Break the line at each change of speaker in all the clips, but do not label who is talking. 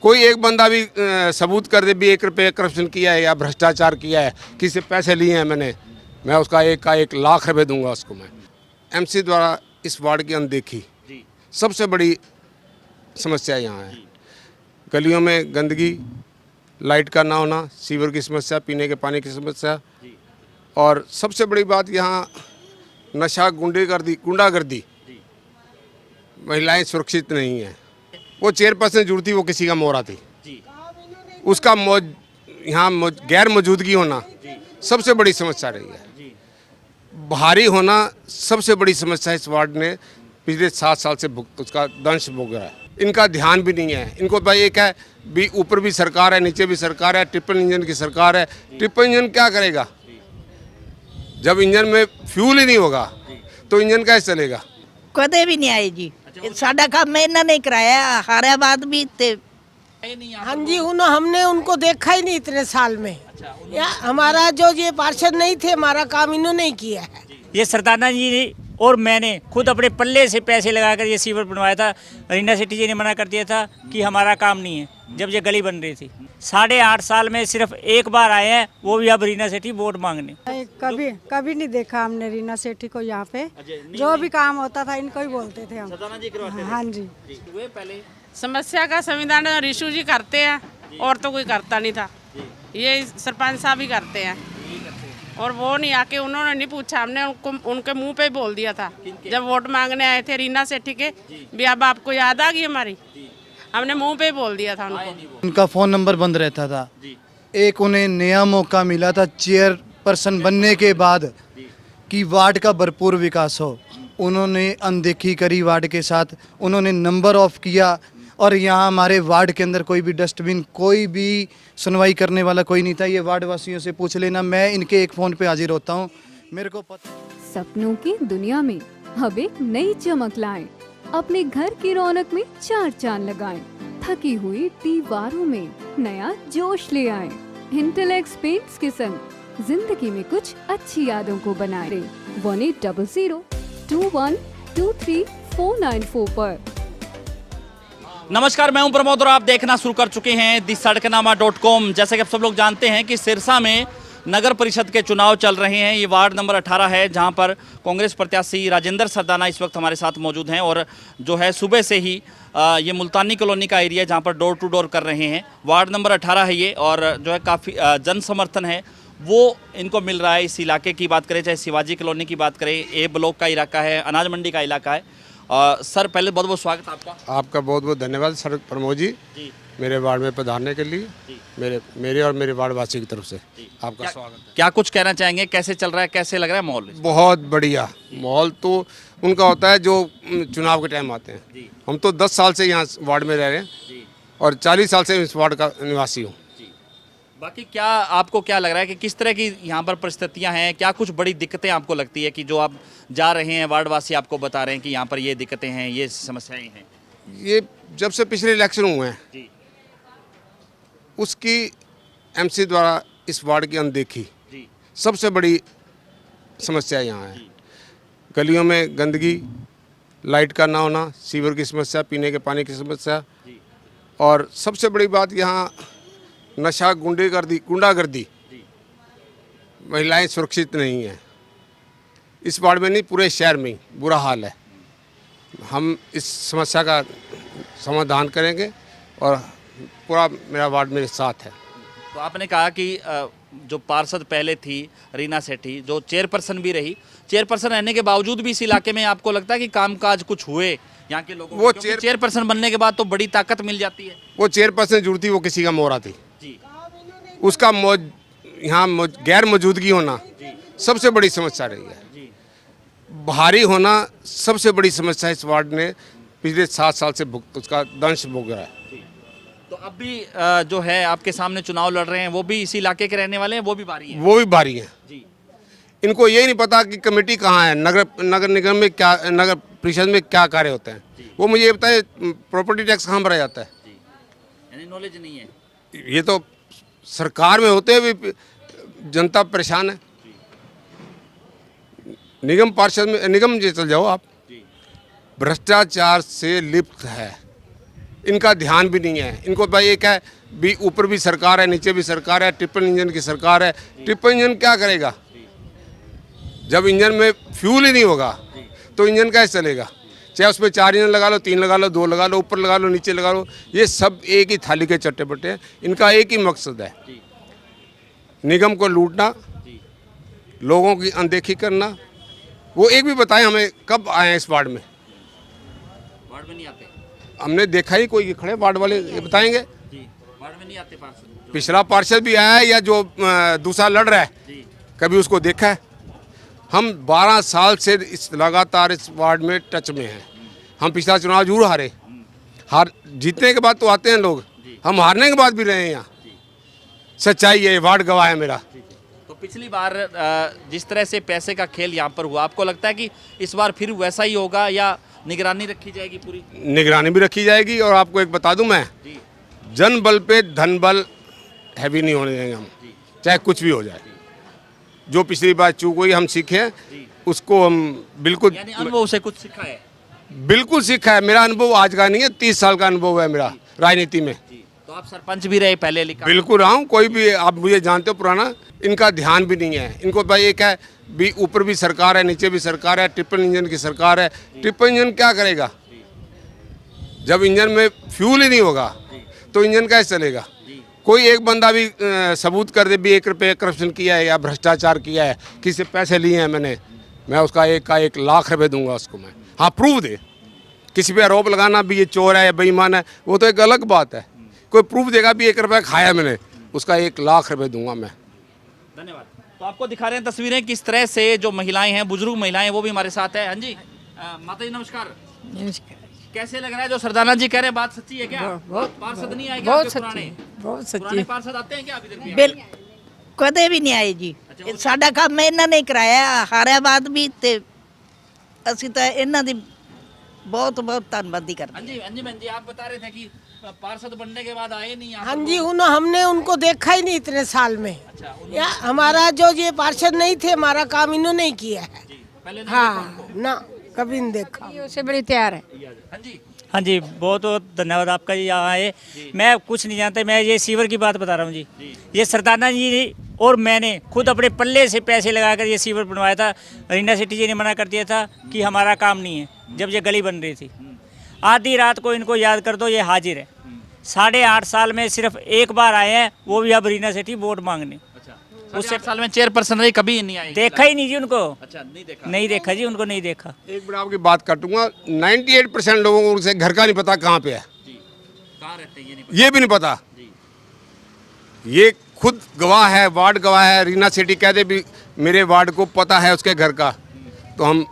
कोई एक बंदा भी सबूत कर दे भी 1 रुपये करप्शन किया है या भ्रष्टाचार किया है, किसी से पैसे लिए हैं मैंने, मैं उसका 1 लाख रुपये दूंगा उसको। मैं एमसी द्वारा इस वार्ड की अनदेखी सबसे बड़ी समस्या यहाँ है। गलियों में गंदगी, लाइट का ना होना, सीवर की समस्या, पीने के पानी की समस्या, और सबसे बड़ी बात यहाँ नशा, गुंडागर्दी, महिलाएं सुरक्षित नहीं हैं। वो चेयरपर्सन जुड़ती, वो किसी का मोहरा थी, उसका यहाँ गैर मौजूदगी होना सबसे बड़ी समस्या रही है। भारी होना सबसे बड़ी समस्या इस वार्ड ने पिछले 7 साल से उसका दंश भोग रहा है। इनका ध्यान भी नहीं है। इनको भाई एक है भी ऊपर भी सरकार है, नीचे भी सरकार है, ट्रिपल इंजन की सरकार है। ट्रिपल इंजन क्या करेगा? जब इंजन में फ्यूल ही नहीं होगा तो इंजन कैसे चलेगा?
कदे भी नहीं आए जी। साडा काम मैं नहीं कराया, हारे बाद भी थे।
हाँ जी, हमने उनको देखा ही नहीं इतने साल में। हमारा जो ये पार्षद नहीं थे, हमारा काम इन्होंने नहीं किया है।
ये सरदाना जी ने और मैंने खुद अपने पल्ले से पैसे लगाकर ये सीवर बनवाया था। रीना सेठी जी ने मना कर दिया था कि हमारा काम नहीं है, जब ये गली बन रही थी। 8.5 साल में सिर्फ एक बार आए हैं, वो भी अब रीना सेठी वोट मांगने।
कभी नहीं देखा हमने रीना सेठी को यहाँ पे। जो भी काम होता था इनको ही बोलते थे हम। हाँ जी।
पहले
समस्या का संविधान ऋषु जी करते हैं और तो कोई करता नहीं था। ये सरपंच साहब ही करते हैं, और वो नहीं आके, उन्होंने नहीं पूछा, हमने उनके मुंह पे ही बोल दिया था जब वोट मांगने आए थे रीना सेठी के भी। अब आपको याद आ गई हमारी, हमने मुंह पे ही बोल दिया था उनको।
उनका फ़ोन नंबर बंद रहता था। एक उन्हें नया मौका मिला था चेयरपर्सन बनने के बाद कि वार्ड का भरपूर विकास हो। उन्होंने अनदेखी करी वार्ड के साथ, उन्होंने नंबर ऑफ किया, और यहाँ हमारे वार्ड के अंदर कोई भी डस्टबिन, कोई भी सुनवाई करने वाला कोई नहीं था। ये वार्ड वासियों से पूछ लेना, मैं इनके एक फ़ोन पे हाजिर होता हूँ, मेरे को पता।
सपनों की दुनिया में अब एक नई चमक लाएं, अपने घर की रौनक में 4 चांद लगाएं, थकी हुई दीवारों में नया जोश ले आएं। इंटेलेक्स पेंट्स के संग जिंदगी में कुछ अच्छी यादों को बनाएं। 180021239494 पर।
नमस्कार, मैं हूं प्रमोद और आप देखना शुरू कर चुके हैं दी-सड़कनामा.com। जैसे कि आप सब लोग जानते हैं कि सिरसा में नगर परिषद के चुनाव चल रहे हैं। ये वार्ड नंबर 18 है, जहां पर कांग्रेस प्रत्याशी राजेंद्र सरदाना इस वक्त हमारे साथ मौजूद हैं, और जो है सुबह से ही ये मुल्तानी कॉलोनी का एरिया जहां पर डोर टू डोर कर रहे हैं। वार्ड नंबर 18 है ये, और जो है काफ़ी जन समर्थन है वो इनको मिल रहा है। इस इलाके की बात करें, चाहे शिवाजी कॉलोनी की बात करें, ए ब्लॉक का इलाका है, अनाज मंडी का इलाका है। सर, पहले बहुत बहुत स्वागत आपका
बहुत बहुत धन्यवाद सर प्रमोद जी, मेरे वार्ड में पधारने के लिए। मेरे और मेरे वार्ड वासी की तरफ से आपका स्वागत है।
क्या कुछ कहना चाहेंगे? कैसे चल रहा है, कैसे लग रहा है माहौल?
बहुत बढ़िया माहौल तो उनका होता है जो चुनाव के टाइम आते हैं। हम तो 10 साल से यहाँ वार्ड में रह रहे हैं और 40 साल से इस वार्ड का निवासी हूँ।
बाकी क्या आपको क्या लग रहा है कि किस तरह की यहाँ पर परिस्थितियाँ हैं? क्या कुछ बड़ी दिक्कतें आपको लगती है कि जो आप जा रहे हैं, वार्डवासी आपको बता रहे हैं कि यहाँ पर ये दिक्कतें हैं, ये समस्याएं हैं?
ये जब से पिछले इलेक्शन हुए हैं उसकी एमसी द्वारा इस वार्ड की अनदेखी सबसे बड़ी समस्या यहाँ है। गलियों में गंदगी, लाइट का ना होना, सीवर की समस्या, पीने के पानी की समस्या, और सबसे बड़ी बात यहाँ नशा, गुंडागर्दी, महिलाएं सुरक्षित नहीं हैं। इस वार्ड में नहीं, पूरे शहर में ही बुरा हाल है। हम इस समस्या का समाधान करेंगे और पूरा मेरा वार्ड मेरे साथ है।
तो आपने कहा कि जो पार्षद पहले थी रीना सेठी, जो चेयरपर्सन भी रही, चेयरपर्सन रहने के बावजूद भी इस इलाके में आपको लगता है कि कामकाज कुछ हुए यहाँ के लोगों? वो चेयरपर्सन बनने के बाद तो बड़ी ताकत मिल जाती है।
वो चेयरपर्सन जुड़ती, वो किसी का मोहरा थी, उसका यहाँ गैर मौजूदगी होना सबसे बड़ी समस्या रही है। भारी होना सबसे बड़ी समस्या इस वार्ड ने पिछले 7 साल से उसका दंश भोग रहा है।
तो अब भी जो है आपके सामने चुनाव लड़ रहे हैं, वो भी इसी इलाके के रहने वाले हैं, वो भी भारी हैं?
वो भी भारी हैं। इनको यही नहीं पता कि कमेटी कहाँ है, नगर निगम में क्या, नगर परिषद में क्या कार्य होते हैं। वो मुझे ये बताए प्रॉपर्टी टैक्स कहाँ भरा जाता है,
यानी नॉलेज नहीं है।
ये तो सरकार में होते हुए भी जनता परेशान है। निगम पार्षद में, निगम जे चल जाओ आप, भ्रष्टाचार से लिप्त है। इनका ध्यान भी नहीं है। इनको भाई एक है भी ऊपर भी सरकार है, नीचे भी सरकार है, ट्रिपल इंजन की सरकार है। ट्रिपल इंजन क्या करेगा? जब इंजन में फ्यूल ही नहीं होगा तो इंजन कैसे चलेगा? चाहे उस पर 4 इंजन लगा लो, 3 लगा लो, 2 लगा लो, ऊपर लगा लो, नीचे लगा लो, ये सब एक ही थाली के चट्टे बट्टे हैं। इनका एक ही मकसद है, निगम को लूटना, लोगों की अनदेखी करना। वो एक भी बताएं हमें कब आए हैं इस वार्ड में?
वार्ड में नहीं आते
हमने देखा ही कोई खड़े वार्ड वाले, ये बताएंगे?
जी, वार्ड में नहीं आते पार्षद।
पिछला पार्षद भी आया है या जो दूसरा लड़ रहा है, कभी उसको देखा है? हम 12 साल से इस लगातार इस वार्ड में टच में हैं। हम पिछला चुनाव जरूर हार जीतने के बाद तो आते हैं लोग, हम हारने के बाद भी रहे हैं यहाँ। सच्चाई है, वार्ड गवाह है मेरा।
तो पिछली बार जिस तरह से पैसे का खेल यहाँ पर हुआ, आपको लगता है कि इस बार फिर वैसा ही होगा या निगरानी रखी जाएगी पूरी?
निगरानी भी रखी जाएगी। और आपको एक बता दूं मैं, जन बल पे धन बल हैवी नहीं होने देंगे हम, चाहे कुछ भी हो जाए। जो पिछली बार चूक हुई हम सीखे हैं, उसको हम बिल्कुल,
यानी अनुभव से कुछ सीखा है?
बिल्कुल सीखा है। मेरा अनुभव आज का नहीं है, 30 साल का अनुभव है मेरा राजनीति में।
तो आप सरपंच भी रहे पहले, लिखा?
बिल्कुल रहा हूँ, कोई भी आप मुझे जानते हो पुराना। इनका ध्यान भी नहीं है। इनको भाई एक है भी ऊपर भी सरकार है, नीचे भी सरकार है, ट्रिपल इंजन की सरकार है। ट्रिपल इंजन क्या करेगा? जब इंजन में फ्यूल ही नहीं होगा तो इंजन कैसे चलेगा? कोई एक बंदा भी सबूत कर दे भी 1 रुपये करप्शन किया है या भ्रष्टाचार किया है, किसी से पैसे लिए हैं मैंने, मैं उसका 1 का 1 लाख रुपये दूंगा उसको मैं। हाँ, प्रूफ दे। किसी पे आरोप लगाना भी ये चोर है या बेईमान है, वो तो एक अलग बात है। कोई प्रूफ देगा भी 1 रुपया खाया मैंने, उसका 1 लाख रुपये दूंगा मैं।
धन्यवाद। तो आपको दिखा रहे हैं तस्वीरें किस तरह से जो महिलाएं हैं, बुजुर्ग महिलाएं, वो भी हमारे साथ है। हाँ जी, माता जी नमस्कार। कैसे लग रहा है जो सरदाना जी कह रहे हैं, बात सच्ची है क्या? पार्षद नहीं आएगा?
बहुत
आपके पुराने?
बहुत
पुराने पार्षद आते हैं क्या अभी तक भी?
बिल कदे भी नहीं आए जी। ਸਾਡਾ ਕੰਮ ਇਹਨਾਂ ਨੇ ਕਰਾਇਆ, ਹਾਰਿਆ ਬਾਅਦ ਵੀ ਤੇ ਅਸੀਂ ਤਾਂ ਇਹਨਾਂ ਦੀ बहुत बहुत धन्यवादी करते
हाँ जी, हाँ जी बहन जी, आप बता रहे थे कि पार्षद बनने के बाद आए नहीं यहाँ
हाँ
पर
जी,
वो।
हमने उनको देखा ही नहीं इतने साल में।
अच्छा,
या हमारा जो ये पार्षद नहीं थे, हमारा काम इन्होंने ही किया है।
पहले नहीं
हाँ ना, कभी नहीं देखा।
उससे बड़ी तैयार है।
देखा। हाँ जी,
हाँ जी, बहुत बहुत धन्यवाद आपका जी। यहाँ आए, मैं कुछ नहीं जानता, मैं ये सीवर की बात बता रहा हूँ जी। ये सरदाना जी और मैंने खुद अपने पल्ले से पैसे लगाकर ये सीवर बनवाया था। रीना सेठी जी ने मना कर दिया था कि हमारा काम नहीं है, जब ये गली बन रही थी। आधी रात को इनको याद कर दो, ये हाजिर है। 8.5 साल में सिर्फ एक बार आए हैं, वो भी अब रीना सेठी वोट मांगने।
उससे साल में चेयरपर्सन रही, कभी नहीं आई?
देखा ही नहीं जी उनको।
अच्छा, नहीं देखा?
नहीं देखा जी, उनको नहीं देखा।
एक बार आपकी बात काटूंगा, 98% लोगों को उनसे घर का नहीं पता कहाँ पे है,
कहाँ रहते हैं ये नहीं
ये भी नहीं पता। ये खुद गवाह है, वार्ड गवाह है। रीना सेठी कह दे भी मेरे वार्ड को पता है उसके घर का, तो हम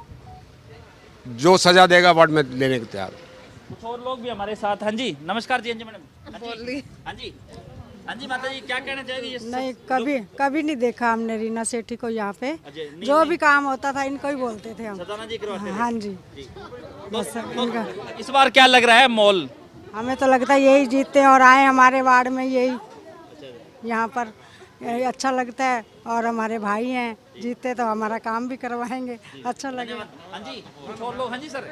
जो सजा देगा वार्ड में लेने को तैयार।
कुछ और लोग भी हमारे साथ। हाँ जी, नमस्कार जी। हाँ जी मैडम। हाँ जी, हाँ जी, हाँ जी माता जी, क्या कहना चाहेगी? ये
नहीं, कभी नहीं देखा हमने रीना सेठी को यहाँ पे।
नहीं,
जो भी काम होता था इनको ही बोलते थे हम।
सरदाना जी करवाते थे।
हाँ जी, बस इनका।
इस बार क्या लग रहा है मॉल?
हमें तो लगता है यही जीतते और आए हमारे वार्ड में, यही यहाँ पर यही अच्छा लगता है। और हमारे भाई हैं, जीतते तो हमारा काम भी करवाएंगे, अच्छा लगेगा।
हाँ जी, कुछ और लोग। हाँ जी सर,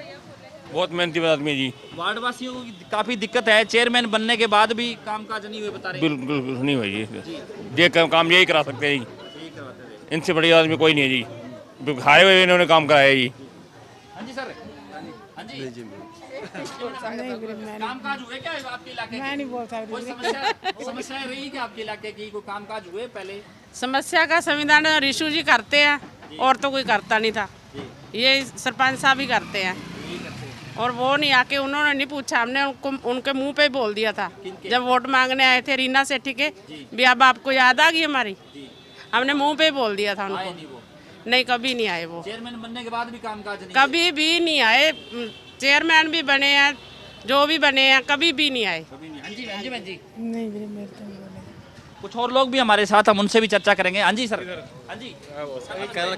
बहुत मेहनती आदमी है जी।
वार्ड वासियों को काफी दिक्कत है, चेयरमैन बनने के बाद भी कामकाज नहीं हुए बता रहे हैं।
बिल्कुल नहीं हुई जी, ये काम यही करा सकते हैं जी, इनसे बड़ी आदमी कोई नहीं है जी। हारे हुए इन्होंने काम कराया जी।
हाँ जी सर, हाँ जी, कामकाज हुए क्या आपके इलाके? मैं नहीं बोल सकती। कोई समस्या रही क्या आपके इलाके की? कोई कामकाज हुए पहले?
समस्या का समाधान ऋषु जी करते हैं और तो कोई करता नहीं था। ये सरपंच साहब ही करते हैं। और वो नहीं आके, उन्होंने नहीं पूछा, हमने उनके मुंह पे ही बोल दिया था जब वोट मांगने आए थे रीना सेठी के भी। अब आपको याद आ गई हमारी, हमने मुंह पे ही बोल दिया था उनको। नहीं, कभी नहीं आए वो।
चेयरमैन बनने के बाद भी कामकाज नहीं?
कभी भी नहीं आए। चेयरमैन भी बने हैं, जो भी बने हैं, कभी भी नहीं आए।
हाँ जी, हाँ जी बहन जी।
नहीं, मेरे तो नहीं बोले।
कुछ और लोग भी हमारे साथ, हम उनसे भी चर्चा करेंगे। हाँ जी सर, हाँ जी,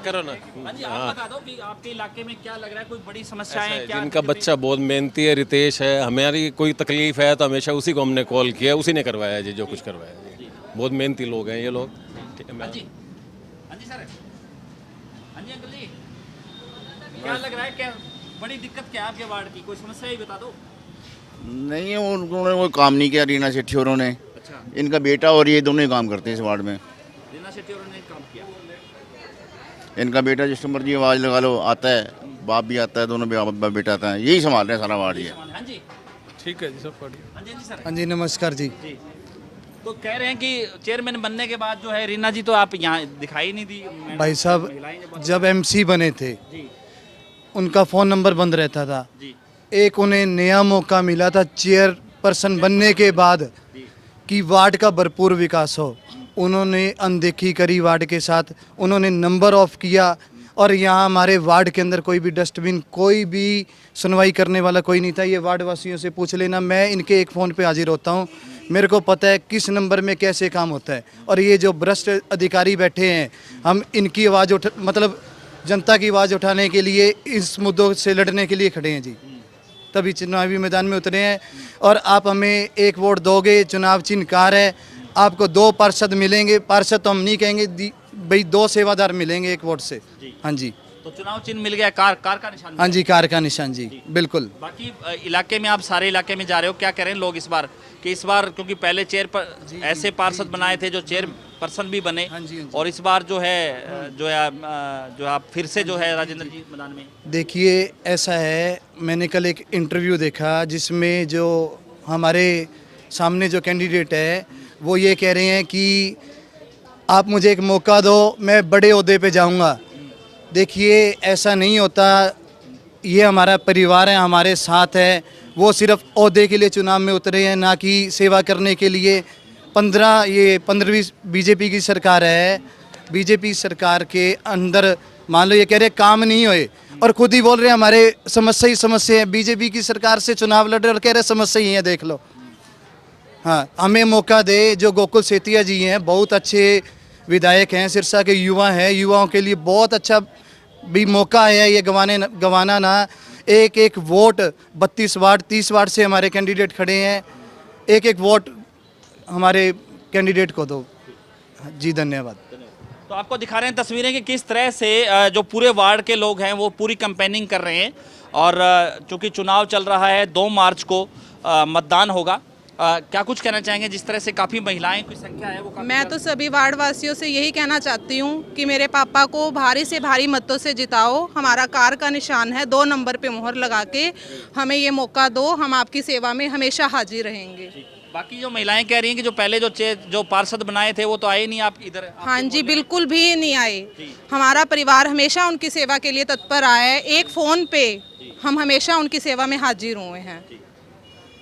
करो ना।
हाँ जी, आप बता दो कि आपके इलाके में क्या लग रहा है, कोई बड़ी समस्याएं क्या?
जिनका बच्चा बहुत मेहनती है, रितेश है, हमारी कोई तकलीफ है तो हमेशा उसी को हमने कॉल किया, उसी ने करवाया जी जो कुछ करवाया जी। बहुत मेहनती लोग हैं ये लोग।
हाँ जी, हाँ जी सर, हाँ जी अंकल जी, क्या लग रहा है, क्या बड़ी दिक्कत क्या है आपके वार्ड की? कोई समस्या ही बता दो।
नहीं उन्होंने कोई काम नहीं किया रीना शेट्टी औरों ने।
अच्छा,
इनका बेटा और ये दोनों ही काम करते हैं इस वार्ड में।
रीना शेट्टी और ने काम किया।
इनका बेटा जिस मर्जी आवाज़ लगा लो आता है, बाप भी आता है, दोनों बेटा आता है, यही संभाल रहे हैं सारा वार्ड ये।
हाँ जी,
ठीक है जी, सब बढ़िया।
हाँ जी सर।
हाँ जी, नमस्कार जी।
जी, तो कह रहे हैं कि चेयरमैन बनने के बाद जो है रीना जी तो आप यहाँ दिखाई नहीं दी।
भाई साहब जब एमसी बने थे
जी
उनका फ़ोन नंबर बंद रहता था।
जी
एक उन्हें नया मौका मिला था चेयरपर्सन बनने के बाद कि वार्ड का भरपूर विकास हो। उन्होंने अनदेखी करी वार्ड के साथ, उन्होंने नंबर ऑफ किया और यहाँ हमारे वार्ड के अंदर कोई भी डस्टबिन, कोई भी सुनवाई करने वाला कोई नहीं था। ये वार्ड वासियों से पूछ लेना, मैं इनके एक फ़ोन पे हाजिर होता हूँ, मेरे को पता है किस नंबर में कैसे काम होता है। और ये जो भ्रष्ट अधिकारी बैठे हैं, हम इनकी आवाज़ मतलब जनता की आवाज़ उठाने के लिए, इस मुद्दों से लड़ने के लिए खड़े हैं जी, तभी चुनावी मैदान में उतरे हैं। और आप हमें एक वोट दोगे, चुनाव चिन्ह कार है, आपको 2 पार्षद मिलेंगे। पार्षद तो हम नहीं कहेंगे भाई, 2 सेवादार मिलेंगे एक वोट से। हाँ जी,
तो चुनाव चिन्ह मिल गया, कार का निशान।
हाँ जी, कार का निशान जी, बिल्कुल।
बाकी इलाके में आप सारे इलाके में जा रहे हो, क्या कह रहे हैं लोग इस बार कि इस बार क्योंकि पहले चेयर पर ऐसे पार्षद बनाए थे जो चेयर पर्सन भी बने,
हाँ जी।
और इस बार जो आप फिर से जो है राजेंद्र जी मैदान में।
देखिए ऐसा है, मैंने कल एक इंटरव्यू देखा जिसमें जो हमारे सामने जो कैंडिडेट है वो ये कह रहे हैं कि आप मुझे एक मौका दो, मैं बड़े ओहदे पे जाऊंगा। देखिए ऐसा नहीं होता, ये हमारा परिवार है, हमारे साथ है। वो सिर्फ ओहदे के लिए चुनाव में उतरे हैं, ना कि सेवा करने के लिए। 15वीं बीजेपी की सरकार है, बीजेपी सरकार के अंदर मान लो ये कह रहे काम नहीं हुए, और खुद ही बोल रहे हैं हमारे समस्या ही समस्या है। बीजेपी की सरकार से चुनाव लड़ रहे और कह रहे समस्या ही है, देख लो। हाँ, हमें मौका दे। जो गोकुल सेतिया जी हैं, बहुत अच्छे विधायक हैं, सिरसा के युवा हैं, युवाओं के लिए बहुत अच्छा भी मौका है, ये गंवाना ना। एक एक वोट 32 वार्ड 30 वार्ड से हमारे कैंडिडेट खड़े हैं, एक एक वोट हमारे कैंडिडेट को दो जी। धन्यवाद।
तो आपको दिखा रहे हैं तस्वीरें कि किस तरह से जो पूरे वार्ड के लोग हैं वो पूरी कैंपेनिंग कर रहे हैं। और चूंकि चुनाव चल रहा है, 2 मार्च को मतदान होगा। क्या कुछ कहना चाहेंगे? जिस तरह से काफ़ी महिलाएं की संख्या है वो।
मैं तो सभी वार्ड वासियों से यही कहना चाहती हूँ कि मेरे पापा को भारी से भारी मतों से जिताओ। हमारा कार का निशान है, 2 नंबर पे मोहर लगा के हमें ये मौका दो, हम आपकी सेवा में हमेशा हाजिर रहेंगे।
बाकी जो महिलाएं कह रही हैं कि जो पहले जो पार्षद बनाए थे वो तो आए नहीं आप इधर।
हाँ जी, बिल्कुल भी नहीं आए। हमारा परिवार हमेशा उनकी सेवा के लिए तत्पर आया है। एक फ़ोन पे हम हमेशा उनकी सेवा में हाजिर हुए हैं।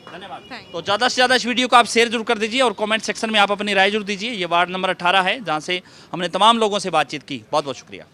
धन्यवाद। तो ज़्यादा से ज़्यादा इस वीडियो को आप शेयर जरूर कर दीजिए और कमेंट सेक्शन में आप अपनी राय जरूर दीजिए। ये वार्ड नंबर 18 है जहाँ से हमने तमाम लोगों से बातचीत की। बहुत बहुत शुक्रिया।